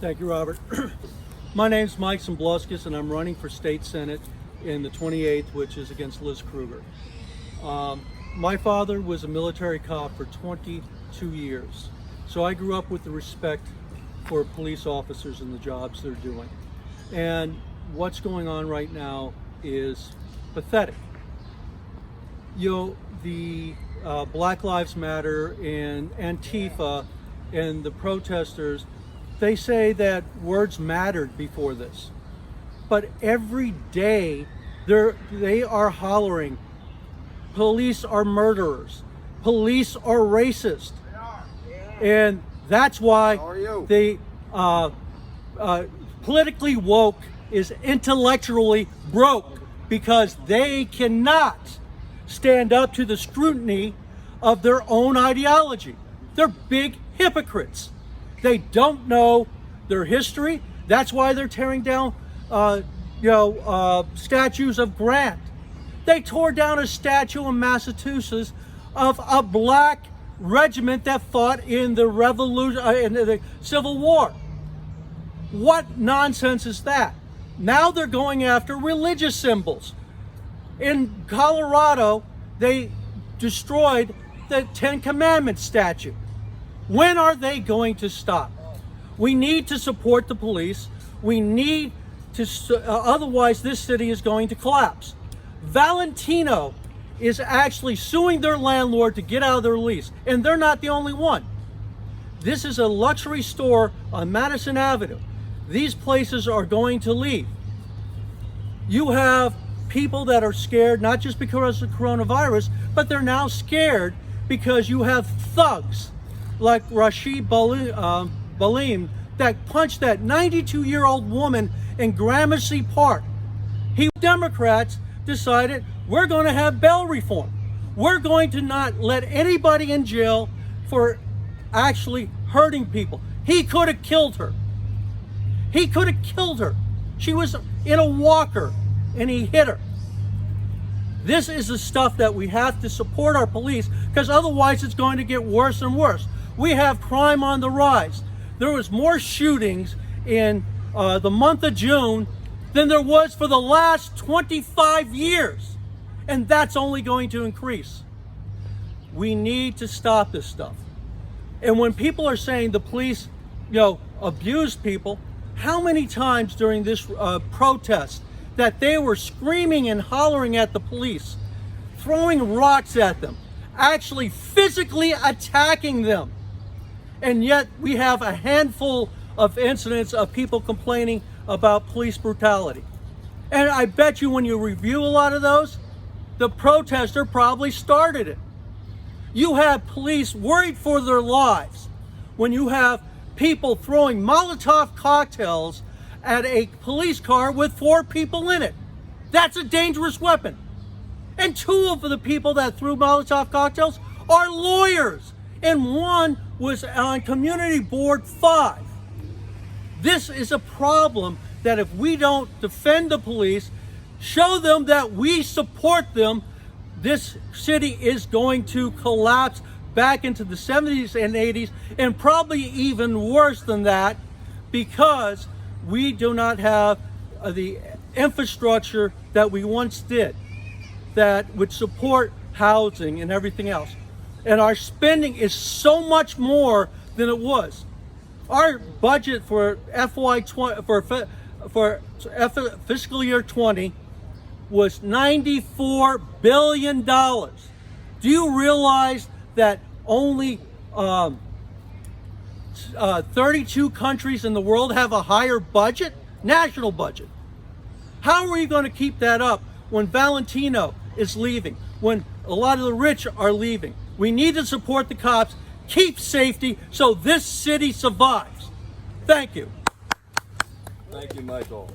Thank you, Robert. My name's Mike Zumbluskas, and I'm running for state senate in the 28th, which is against Liz Kruger. My father was a military cop for 22 years, so I grew up with the respect for police officers and the jobs they're doing. And what's going on right now is pathetic. You know, the Black Lives Matter and Antifa and the protesters, they say that words mattered before this. But every day they are hollering, police are murderers, police are racist. And that's why the politically woke is intellectually broke, because they cannot stand up to the scrutiny of their own ideology. They're big hypocrites. They don't know their history. That's why they're tearing down statues of Grant. They tore down a statue in Massachusetts of a black regiment that fought in the in the Civil War. What nonsense is that? Now they're going after religious symbols. In Colorado, they destroyed the Ten Commandments statue. When are they going to stop? We need to support the police. We need to, otherwise this city is going to collapse. Valentino is actually suing their landlord to get out of their lease, and they're not the only one. This is a luxury store on Madison Avenue. These places are going to leave. You have people that are scared, not just because of coronavirus, but they're now scared because you have thugs like Rashid Balim that punched that 92-year-old woman in Gramercy Park. Democrats decided, we're going to have bail reform. We're going to not let anybody in jail for actually hurting people. He could have killed her. He could have killed her. She was in a walker and he hit her. This is the stuff that we have to support our police, because otherwise it's going to get worse and worse. We have crime on the rise. There was more shootings in the month of June than there was for the last 25 years. And that's only going to increase. We need to stop this stuff. And when people are saying the police, abuse people, how many times during this protest that they were screaming and hollering at the police, throwing rocks at them, actually physically attacking them? And yet we have a handful of incidents of people complaining about police brutality. And I bet you when you review a lot of those, the protester probably started it. You have police worried for their lives when you have people throwing Molotov cocktails at a police car with 4 people in it. That's a dangerous weapon. And 2 of the people that threw Molotov cocktails are lawyers, and 1 was on Community Board 5. This is a problem that if we don't defend the police, show them that we support them, this city is going to collapse back into the 70s and 80s, and probably even worse than that, because we do not have the infrastructure that we once did that would support housing and everything else. And our spending is so much more than it was. Our budget for fiscal year 20 was $94 billion. Do you realize that only 32 countries in the world have a higher budget, national budget? How are you going to keep that up when Valentino is leaving, when a lot of the rich are leaving? We need to support the cops, keep safety so this city survives. Thank you. Thank you, Michael.